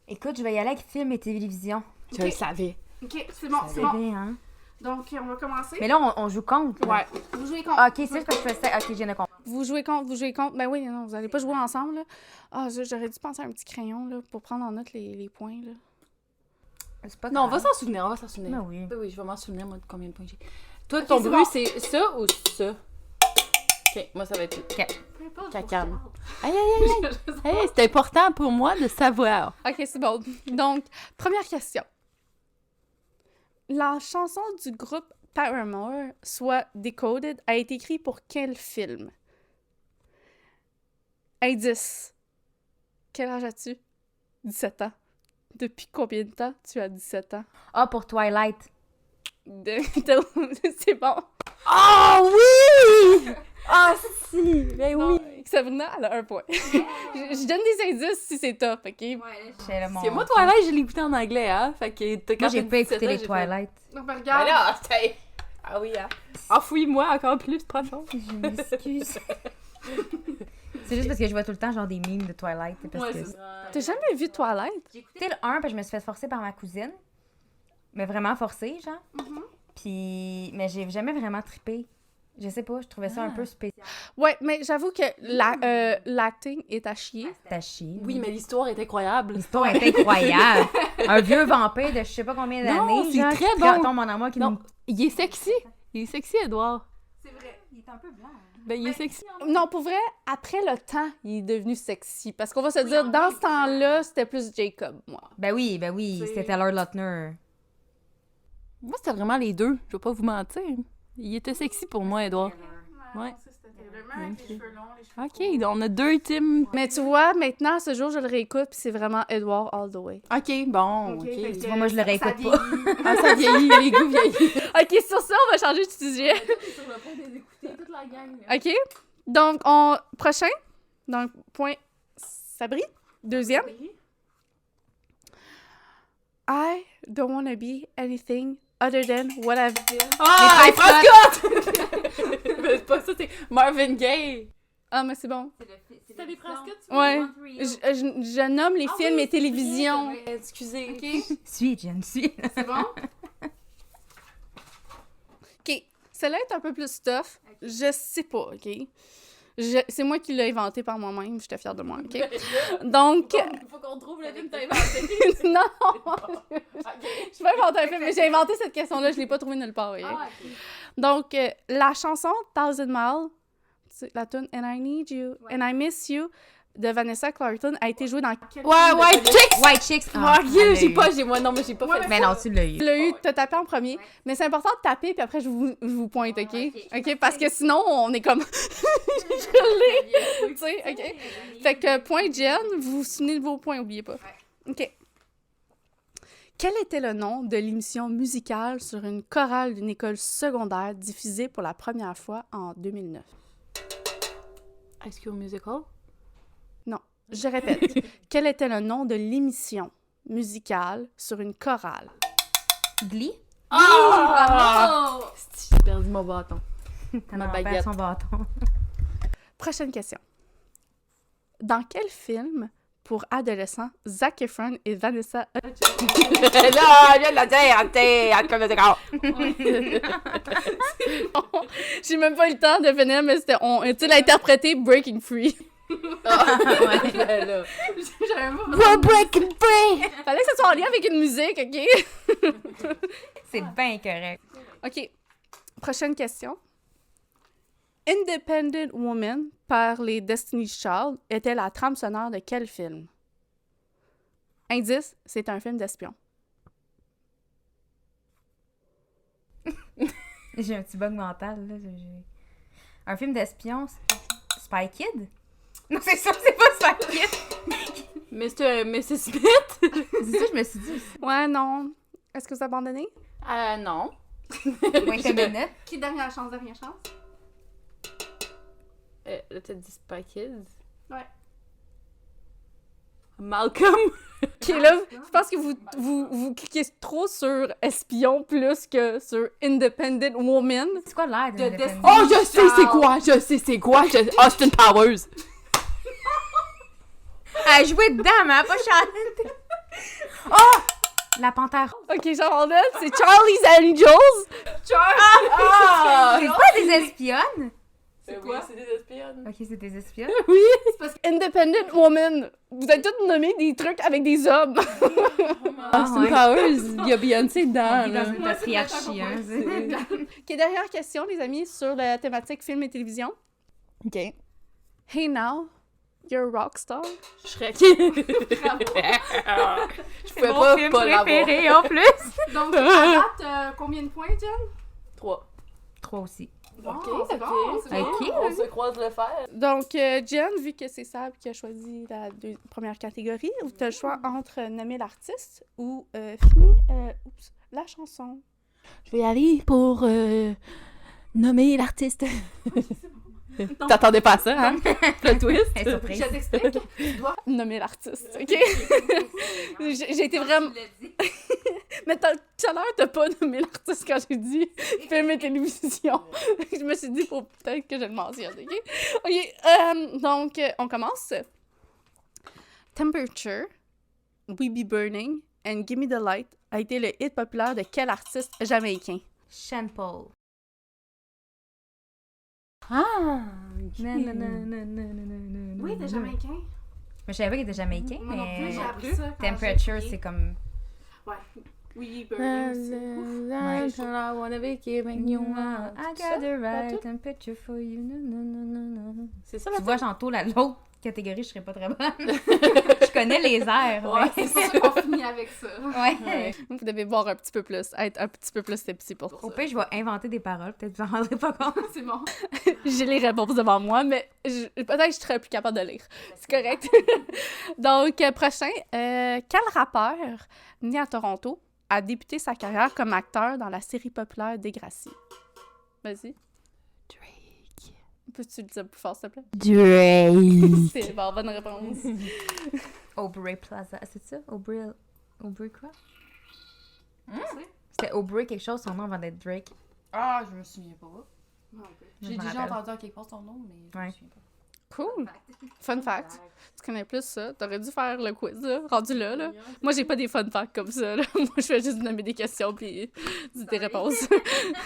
Écoute, je vais y aller avec film et télévision. Je le savais. OK, c'est bon, C'est vrai, hein? Donc, on va commencer. Mais là, on joue contre. Là. Ouais. Vous jouez contre. Ah, ok, c'est ce que je faisais. Ok, j'ai compris. Vous jouez contre. Ben oui, non, vous allez pas jouer ensemble, là. Ah, j'aurais dû penser à un petit crayon, là, pour prendre en note les points, là. C'est pas Non, on va grave. s'en souvenir. Ben oui. Oui, je vais m'en souvenir, moi, de combien de points j'ai. Toi, Ok, ton c'est bruit, bon. c'est ça ou ça? OK, moi, ça va être cacane. Aïe, hey, c'est important pour moi de savoir. OK, c'est bon. Donc, première question. La chanson du groupe Paramore, soit Decoded, a été écrite pour quel film? Indice. Quel âge as-tu? 17 ans. Depuis combien de temps tu as 17 ans? Ah, pour Twilight. C'est bon. Oh oui! Ah si! Ben oui! Non, Sabrina, elle a 1 point. je donne des indices si c'est top, OK? Chez le Parce que moi, Twilight, je l'ai écouté en anglais, hein? Fait que quand Moi, j'ai t'as pas 17 écouté ans, les j'ai Twilight. Non, ben fait- regarde. Ben là, ah oui, hein? Enfouis-moi encore plus, franchement. Je m'excuse. C'est juste parce que je vois tout le temps genre des memes de Twilight. Parce que... T'as jamais vu Twilight? J'ai écouté le 1 parce que je me suis fait forcer par ma cousine. Mais vraiment forcée, genre. Puis... Mais j'ai jamais vraiment trippé. Je sais pas, je trouvais ça un peu spécial. Ouais, mais j'avoue que l'acting est à chier. T'as chier. Oui, mais l'histoire est incroyable. L'histoire est incroyable. Un vieux vampire de je sais pas combien Non, d'années. c'est genre, très qui bon. tombe en amour qui Non, nous... il est sexy. Il est sexy, Edouard. C'est vrai. Il est un peu blanc. Ben, il est sexy. Non, pour vrai, après le temps, il est devenu sexy. Parce qu'on va se dire, dans ce temps-là, c'était plus Jacob, moi. Ben oui, c'était Taylor Lautner. Moi, c'était vraiment les deux. Je vais pas vous mentir. Il était sexy pour moi, Edouard. Ouais. OK, on a 2 teams. Mais tu vois, maintenant, à ce jour, je le réécoute, puis c'est vraiment Edward all the way. OK, bon, OK. Tu vois, moi, je le réécoute pas. Ah, ça vieillit, les goûts vieillissent. OK, sur ça, on va changer de sujet. OK? Donc, prochain. Donc, point Sabri. Deuxième. I don't want to be anything other than what I've been. Ah, les Prescott! Mais c'est pas ça, c'est Marvin Gaye. Ah, mais c'est bon. C'était les Prescott? Ouais. Je nomme les films et télévisions. Excusez. OK? Suis, je ne suis. C'est bon? OK. Celle-là est un peu plus tough. Je sais pas, OK? C'est moi qui l'ai inventé par moi-même, j'étais fière de moi, OK? Donc... Il faut qu'on trouve le film que t'as inventé. non! Je vais inventer un film, mais j'ai inventé cette question-là, je l'ai pas trouvée nulle part, OK? Ah, ok. Donc, la chanson Thousand Miles, c'est la tune And I Need You, And I Miss You de Vanessa Clarkson a été jouée dans quel film de White Hollywood? Chicks! White Chicks. Ah, elle l'a eu. moi non, mais j'ai pas Ouais, fait Mais non, tu l'as eu. Tu l'as eu, t'as tapé en premier, mais c'est important de taper, puis après je vous pointe, OK? OK? Parce que sinon, on est comme... je l'ai! Tu sais, OK? Fait que point Jen, vous vous souvenez de vos points, oubliez pas. OK. Quel était le nom de l'émission musicale sur une chorale d'une école secondaire diffusée pour la première fois en 2009? High School Musical? Je répète, quel était le nom de l'émission musicale sur une chorale? Glee. Bravo! J'ai perdu mon bâton. Ma baguette. baguette. Son bâton. Prochaine question. Dans quel film pour adolescents Zac Efron et Vanessa Là, je viens de le dire, J'ai même pas eu le temps de finir, mais c'était tu l'as interprété Breaking Free. là. J'avais pas... We're breaking free! Fallait que ça soit en lien avec une musique, OK? C'est bien correct. OK. Prochaine question. Independent Woman par les Destiny's Child était la trame sonore de quel film? Indice, c'est un film d'espion. J'ai un petit bug mental, là. Un film d'espion, Spy Kid? Non, c'est sûr, c'est pas Spy Kid! Mrs. Smith? C'est ça, je me suis dit aussi. Ouais, non. Est-ce que vous abandonnez? Non. Wait a minute. Qui dernière chance, dernière chance? Là, t'as dit Spy Kids? Ouais. Malcolm? OK, là, je pense que vous cliquez trop sur espion plus que sur Independent Woman. C'est quoi l'air de Destiny. Oh, je sais c'est quoi! Austin Powers! Elle a joué dedans, mais elle a pas chanté. Oh! La panthère. OK, j'abandonne. C'est Charlie's Angels. C'est pas des espionnes? C'est quoi? C'est des espionnes. Ok, c'est des espionnes. Oui, c'est parce que Independent Woman. Vous avez toutes nommé des trucs avec des hommes. Austin ouais. Powers, il y a Beyoncé On dedans. est là. dans une patriarchie, hein. OK, dernière question, les amis, sur la thématique film et télévision. OK. Hey now, you're a rockstar. Shrek. Bravo. Je pouvais Mon pas film pas l'avoir. préféré en plus. Donc, à date, combien de points, Jen? 3. 3 aussi. Bon, Ok, c'est ok. bon, c'est bon. Ok. On se croise le fer. Donc, Jen, vu que c'est Sab qui a choisi la première catégorie, tu as le choix entre nommer l'artiste ou finir la chanson. Je vais aller pour nommer l'artiste. T'attendais pas à ça, hein? Le twist. Elle est surprise. Je t'explique. Tu dois... Nommer l'artiste, OK? J'ai été vraiment... Mais tout à l'heure, t'as pas nommé l'artiste quand j'ai dit film et télévision. Je me suis dit, faut peut-être que je le mentionne, OK? OK, donc, on commence. Temperature, We Be Burning and Gimme the Light a été le hit populaire de quel artiste jamaïcain? Sean Paul. Ah! Oui, t'es jamaïcain. Mais je savais pas qu'il était jamaïcain, Moi non plus, mais j'ai appris ça. quand Temperature, j'ai c'est comme... Ouais. Oui, Burning aussi. I wanna be giving you I got the right temperature for you. C'est ça, Tu vois, j'entoure l'autre catégorie, je serais pas très bonne. Je connais les airs. Ouais, C'est pour ça qu'on finit avec ça. Ouais. Vous devez voir un petit peu plus, être un petit peu plus sceptique pour Au ça. pire, je vais inventer des paroles. Peut-être que vous en rendrez pas compte. C'est bon. J'ai les réponses devant moi, mais peut-être que je serais plus capable de lire. C'est correct. Donc, prochain. Quel rappeur, né à Toronto, a débuté sa carrière comme acteur dans la série populaire Degrassi? Vas-y. Drake. Peux-tu le dire plus fort, s'il te plaît? Drake. C'est bon, bonne réponse. Aubrey Plaza. C'est ça? Aubrey quoi? Tu sais? C'était Aubrey quelque chose, son nom avant d'être Drake. Ah, je me souviens pas. Non, ok. Je J'ai me déjà rappelle. entendu en quelque part son nom, mais je Ouais. me souviens pas. Cool. Fun fact. Tu connais plus ça. T'aurais dû faire le quiz, là, rendu là, là. Moi, j'ai pas des fun facts comme ça, là. Moi, je fais juste nommer des questions puis dire des réponses.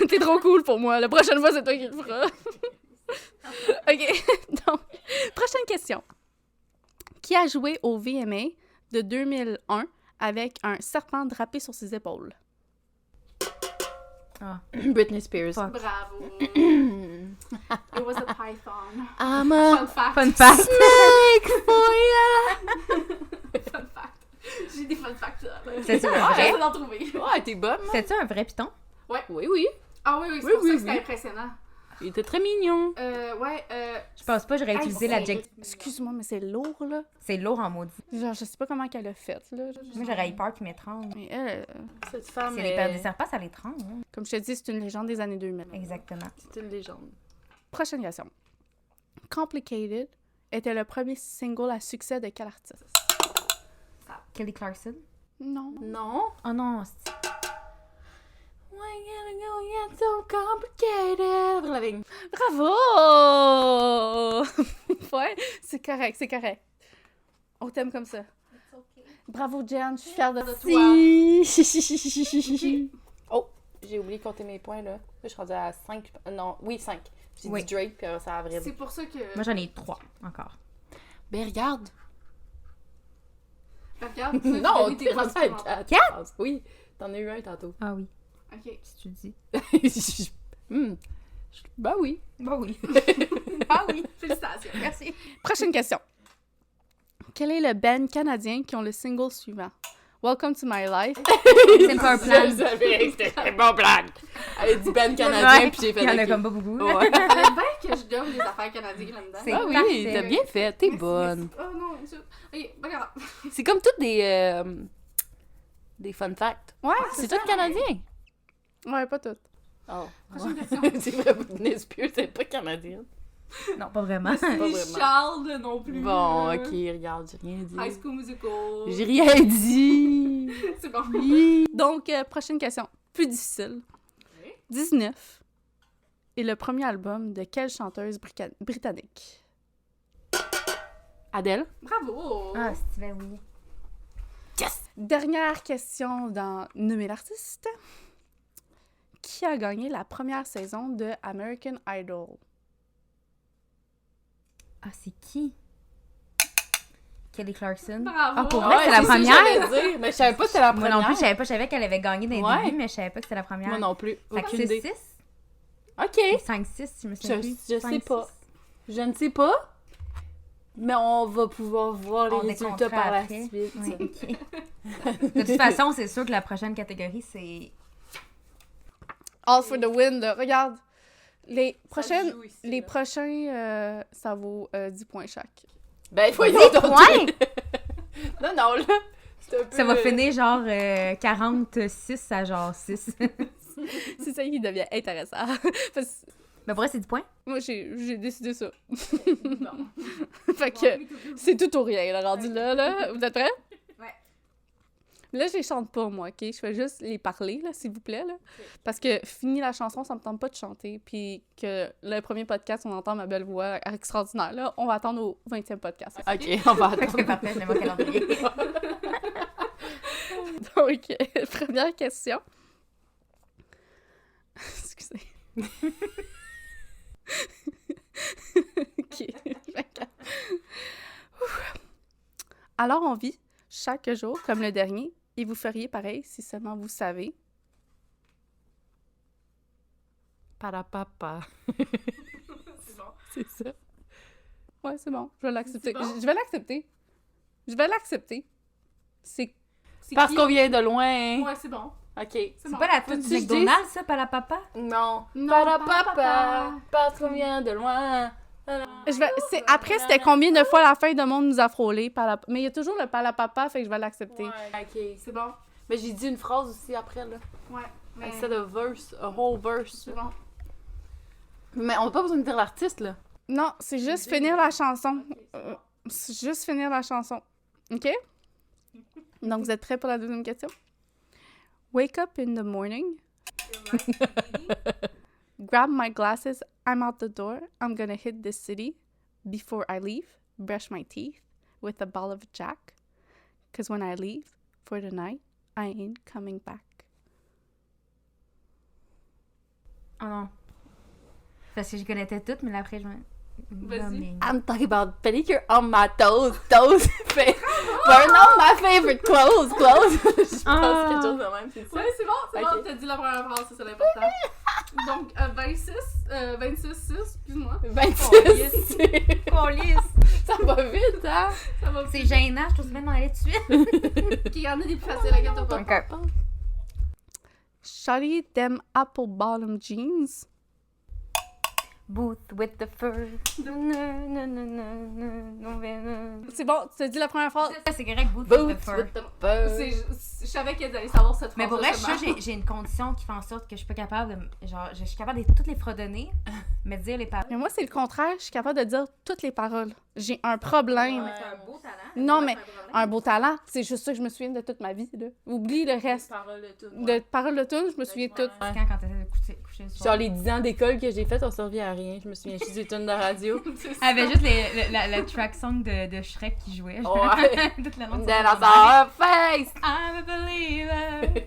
T'es trop cool pour moi. La prochaine fois, c'est toi qui le feras. OK. Donc, prochaine question. Qui a joué au VMA de 2001 avec un serpent drapé sur ses épaules? Ah, Britney Spears. Fuck. Bravo. It was a python. I'm a Fun fact. Fun fact. snake for ya! Fun fact. J'ai des fun facts là. C'est-tu un vrai? J'essaie d'en trouver. Ouais, t'es bonne. C'est-tu un vrai python? Oui, oui. Ah oui, c'est Oui, pour ça oui, que c'était oui. impressionnant. Il était très mignon. Je pense pas que j'aurais utilisé c'est- l'adjectif. Excuse-moi, mais c'est lourd, là. C'est lourd en maudit. Genre, je sais pas comment qu'elle a fait, là. Moi, j'aurais eu peur qu'il m'étrangle. Mais elle, Cette femme C'est les pères des serpents, ça l'étrangle. Hein. comme je te dis, c'est une légende des années 2000. Exactement. C'est une légende. Prochaine question. Complicated était le premier single à succès de quel artiste? Kelly Clarkson? Non. Non. Oh non, c'est... Why gotta go yet so complicated? Avril Lavigne. Bravo! Ouais, c'est correct, c'est correct. On t'aime comme ça. Bravo, Jen, je suis fière de toi. Oh, j'ai oublié de compter mes points, là. Là, je suis rendue à 5. Non, oui, 5. J'ai Oui. dit Drake, puis ça Avril. C'est pour ça que. Moi, j'en ai 3 encore. Ben, regarde. Regarde, Non, t'es t'es rendue à 4. Oui, t'en as eu un tantôt. Ah oui, Ok. si tu le dis. Ben oui. Bah oui. Ah oui. Félicitations. Merci. Prochaine question. Quel est le band canadien qui ont le single suivant? Welcome to my life. C'est pas un plan. Je savais, c'était un bon plan. Elle a dit Ben canadien, Ouais, puis j'ai fait il y en a ok. comme pas beaucoup. Ouais. Fallait bien que je donne des affaires canadiennes là-dedans. C'est Ah oui, parfait. t'as bien fait, t'es Merci, bonne. merci. Oh non, ok, regarde. C'est comme toutes des fun facts. Ouais, C'est tout canadien. ouais, pas toutes. Oh. Prochaine question. C'est vrai, Britney Spears, c'est pas canadienne. Non, pas vraiment. Pas Et vraiment. Charles non plus. Bon, ok, regarde, j'ai rien dit. High School Musical. J'ai rien dit. C'est bon. Donc, prochaine question. Plus difficile. Oui. 19 est le premier album de quelle chanteuse britannique? Adèle. Bravo. Ah, si tu veux, oui. Dernière question dans Nommer l'artiste. Qui a gagné la première saison de American Idol? Ah, c'est qui? Kelly Clarkson. Bravo. Ah, pour vrai, c'est la c'est ça que première? j'allais dire, mais je savais pas que c'était la Moi première. non plus, je savais pas. Je savais qu'elle avait gagné dans les Ouais. débuts, mais je savais pas que c'était la première. Moi non plus. Fait que Aucune c'est idée. 6? Ok. 5-6, je me souviens plus. Je sais pas. Je ne sais pas. Mais on va pouvoir voir les On résultats décomptera par la après. suite. Oui, ok. De toute façon, c'est sûr que la prochaine catégorie, c'est... All for the win, là. Regarde. Les prochaines, joue ici, les là. prochains, ça vaut 10 points chaque. Ben, il faut y 10 aller points? Non, non, là. C'est un peu... Ça va finir genre 46 à genre 6. C'est ça qui devient intéressant. Parce que Mais pour vrai, c'est 10 points? moi, j'ai décidé ça. Bon. Fait que c'est tout ou rien, là, rendu là. Vous êtes prêts? Ouais. Là, je les chante pas, moi, OK? Je fais juste les parler, là, s'il vous plaît, là. Parce que fini la chanson, ça me tente pas de chanter. Puis que le premier podcast, on entend ma belle voix extraordinaire, là. On va attendre au 20e podcast. Ok, on va Fait que c'est attendre. parfait, je mets mon calendrier. Donc, première question. Excusez. OK. Ouf. Alors, on vit chaque jour comme le dernier et vous feriez pareil si seulement vous savez. Parapapa. C'est bon. C'est ça. Ouais, c'est bon. Je vais l'accepter. C'est bon? Je vais l'accepter. Je vais l'accepter. C'est... Parce qui? qu'on vient de loin. Ouais, c'est bon. Ok. C'est bon. C'est pas la toute Faut-tu du que je McDonald's, ça, pas la papa? Non. Non, Parapapa. parapapa. Parce qu'on vient de loin. Après, c'était combien de fois la fin de monde nous a frôlé? Mais il y a toujours le palapapa, fait que je vais l'accepter. Ok. C'est bon. Mais j'ai dit une phrase aussi après, là. Ouais. Mais... Instead of verse, a whole verse. C'est bon. Mais on n'a pas besoin de dire l'artiste, là. Non, c'est juste finir la chanson. C'est juste finir la chanson. OK? Donc, vous êtes prêts pour la deuxième question? Wake up in the morning. Grab my glasses. I'm out the door. I'm gonna hit this city. Before I leave, brush my teeth with a ball of Jack. 'Cause when I leave for the night, I ain't coming back. Oh non. Parce que je connaissais toutes, mais là, après, je me... Vas-y. I'm talking about pedicure on my toes. Toes. Burn on my favorite clothes. Je pense quelque chose de même, c'est ça? Ouais, c'est bon, c'est Ok. bon. T'as dit la première phrase, ça, c'est l'important. Donc, 26-6, excuse-moi. 26. Qu'on lisse. Ça va vite, hein? Ça va C'est gênant, je trouve bien d'en aller tout de suite. Ok, il y en a des plus faciles, regarde pas. Ok. Shawty, them apple bottom jeans. Booth with the fur. C'est bon, tu t'as dit la première phrase. Ça, c'est correct, booth with the Boots fur. with the fur. Je savais qu'elle allait savoir cette phrase. Mais pour vrai, je suis sûre, j'ai une condition qui fait en sorte que je suis pas capable de. Genre, je suis capable de toutes les fredonner, mais de dire les paroles. Mais moi, c'est le contraire. Je suis capable de dire toutes les paroles. J'ai un problème. C'est un beau talent. Non, mais un beau talent, c'est juste ça que je me souviens de toute ma vie. Là. Oublie le reste. De paroles de tunes, je me souviens de toutes. C'est quand t'essaies de coucher le soir. Genre, les 10 ans d'école que j'ai fait ont servi à rien. Je me souviens juste des tunes de radio. Elle avait juste la track song de Shrek qui jouait. Ouais. Tout le long de Then son I saw her face! I'm a believer.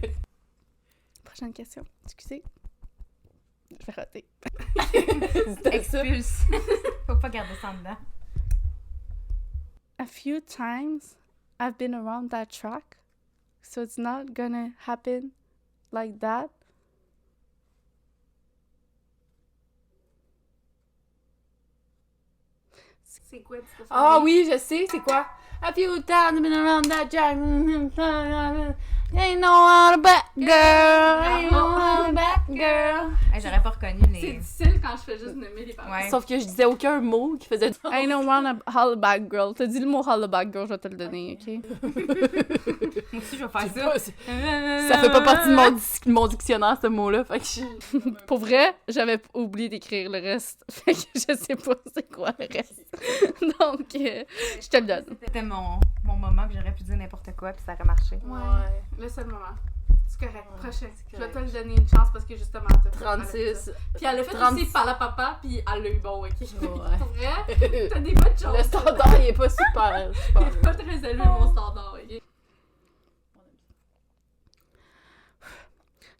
Prochaine question. Excusez. Je vais rater. Expulse. Faut pas garder ça en dedans. A few times I've been around that track, so it's not gonna happen like that. C'est quoi, tu peux faire? Ah oui, je sais, c'est quoi? A few times I've been around that track. Ain't no one but girl. Ain't no one but girl. Hey, j'aurais pas reconnu C'est les. difficile quand je fais juste nommer les paroles. Ouais. Sauf que je disais aucun mot qui faisait I don't want a hollaback girl. T'as dit le mot hollaback girl, je vais te le donner, ok? Moi aussi, je vais faire ça. Ça fait pas partie de mon dictionnaire, ce mot-là. Fait que je... Pour vrai, j'avais oublié d'écrire le reste. Fait que je sais pas c'est quoi le reste. Donc, je te le donne. C'était mon moment que j'aurais pu dire n'importe quoi, puis ça aurait marché. Ouais. Le seul moment. C'est correct. Prochain. Je vais te le donner une chance parce que justement, t'as fait 36. Puis elle l'a fait 36. aussi par la papa, puis elle l'a eu bon, ok? Ouais. Pour vrai, t'as des bonnes chances. Le standard, il est pas super. Il est pas très élevé, mon standard, ok?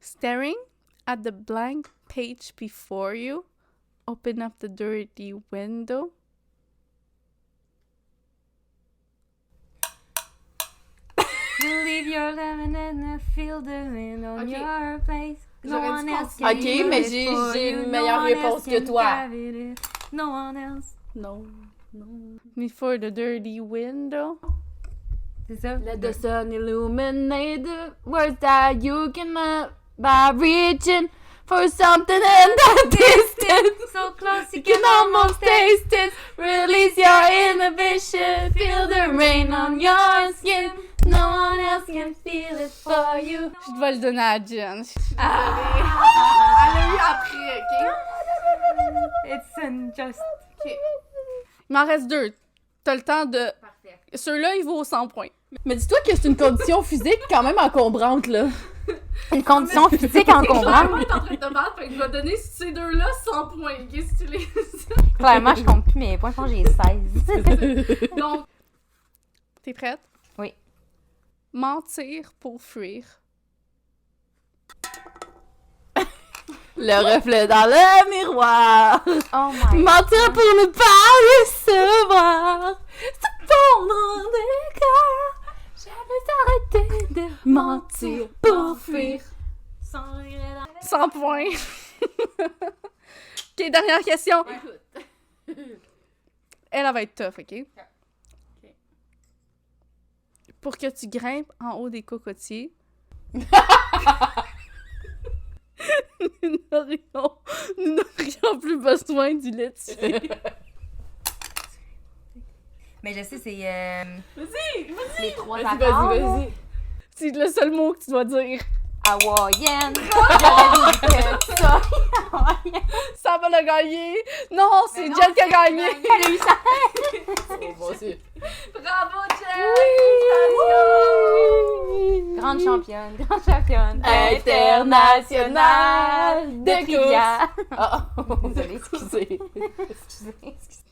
Staring at the blank page before you, open up the dirty window. You leave your lemon and feel the wind on Ok. your place. No J'aurais one dû else penser. can Ok, do mais it j'ai- for j'ai you. une No meilleure one réponse else que can toi. carry it. No one else. Non. Before the dirty window. C'est ça? Let the sun illuminate the words that you can by reaching for something in the distance. So close You can almost taste it. Release your inhibition. Feel the rain on your skin. No one else can feel it for you. Je dois le donner à Jen. Ah! Elle l'a eu après, ok? It's unjust. Il m'en reste 2. T'as le temps de... Parfait. Ceux-là, ils vaut 100 points. Mais dis-toi que c'est une condition physique quand même encombrante, là. Une condition physique Clairement, encombrante. t'es en train de te battre, fait que je vais donner ces deux-là 100 points, ok? Si tu les... Clairement, je compte plus mes points, je pense que j'ai 16. Donc, t'es prête? Oui. Mentir pour fuir. Le reflet dans le miroir. Oh my. Mentir pour ne pas décevoir. Se fondre en des cœurs. Jamais arrêter de mentir pour fuir. Sans regret dans 100 points. Ok, dernière question. Elle va être tough, ok? Pour que tu grimpes en haut des cocotiers. nous n'aurions plus besoin du laitier. Mais je sais, c'est Vas-y, vas-y. les trois Vas-y, accords. vas-y, là. vas-y. C'est le seul mot que tu dois dire. Hawaïenne. J'aurais dit que ça. Ça va le gagner. Non, c'est Jen qui a gagné. Elle a eu ça. Oh, mon Dieu. Bravo, Jen. Grande championne. Grande championne. Internationale De de trivia. Ah, désolée, excusez.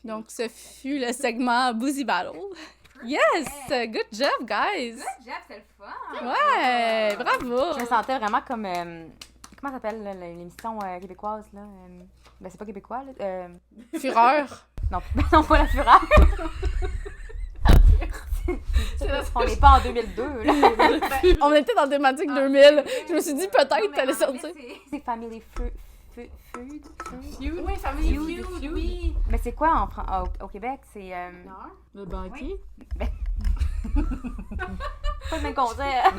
Donc, ce fut le segment Boozy Battle. Yes! Good job, guys! Jeff, c'est le fun. Ouais! Bravo! Je me sentais vraiment comme... comment ça s'appelle là, l'émission québécoise, là? Ben, c'est pas québécois, là. Fureur. Non, non pas la fureur. On n'est pas en 2002, là. On était dans thématique 2000. Je me suis dit peut-être que t'allais sortir. C'est Family Feud. Feud? Oui, Family Feud, oui. Mais c'est quoi au Québec? C'est... Non. Le banquier? Pas le même concept.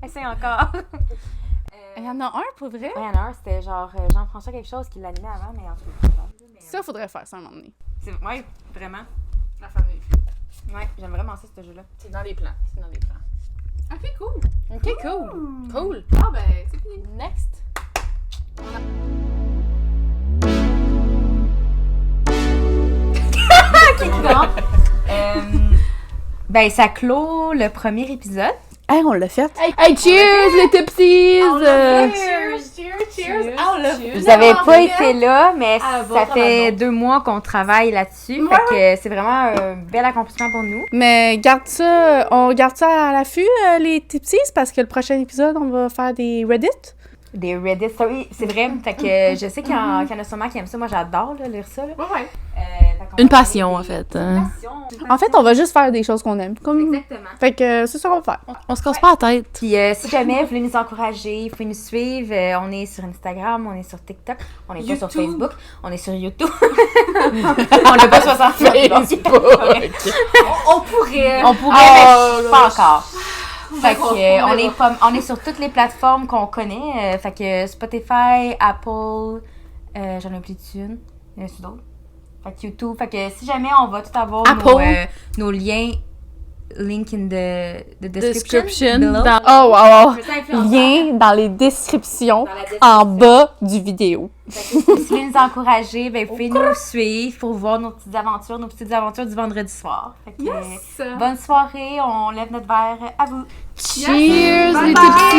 Essaye encore. Il y en a un, pour vrai? Il y en a un, c'était genre Jean-François quelque chose qui l'animait avant, mais en tout cas. Ça, faudrait faire ça un moment donné. Oui, vraiment. La Family Feud. Ouais, j'aime vraiment ça, ce jeu-là. C'est dans les plans. C'est dans les plans. Ok, cool. OK, cool. Cool. Ah, ben, c'est fini. Next. Ben, ça clôt le premier épisode. Hey, on l'a fait. Hey, cheers, les tipsies! Cheers. Ah, on l'a fait. Vous avez pas été là, mais Ah, ça bon, fait 2 mois qu'on travaille là-dessus. Fait que c'est vraiment un bel accomplissement pour nous. Mais on garde ça à l'affût, les tipsies, parce que le prochain épisode, on va faire des Reddit. Des Reddit stories, c'est vrai. Fait que je sais qu'il y en a sûrement qui aiment ça. Moi, j'adore là, lire ça. Là. Ouais. Fait qu'on Une va passion, faire en fait. Une passion. En fait, on va juste faire des choses qu'on aime. Comme... Exactement. Fait que c'est ça qu'on va faire. On se casse pas la tête. Puis si jamais vous voulez nous encourager, vous pouvez nous suivre. On est sur Instagram, on est sur TikTok, on est pas sur YouTube. Facebook, on est sur YouTube. On n'a pas 60 Facebook. On pourrait. On pourrait, mais pas encore. Fait que on est sur toutes les plateformes qu'on connaît. Fait que Spotify, Apple, j'en ai oublié une. Il y en a d'autres. Fait que YouTube. Fait que si jamais on va tout avoir nos liens, link in the description. Below. Oh, wow. Je peux t'influencer. Lien dans les descriptions Dans la description. en bas du vidéo. Fait que si vous voulez nous encourager, ben, vous pouvez nous suivre pour voir nos petites aventures du vendredi soir. Fait que, Yes. bonne soirée, on lève notre verre à vous. Cheers, Bye les bye. tipsies!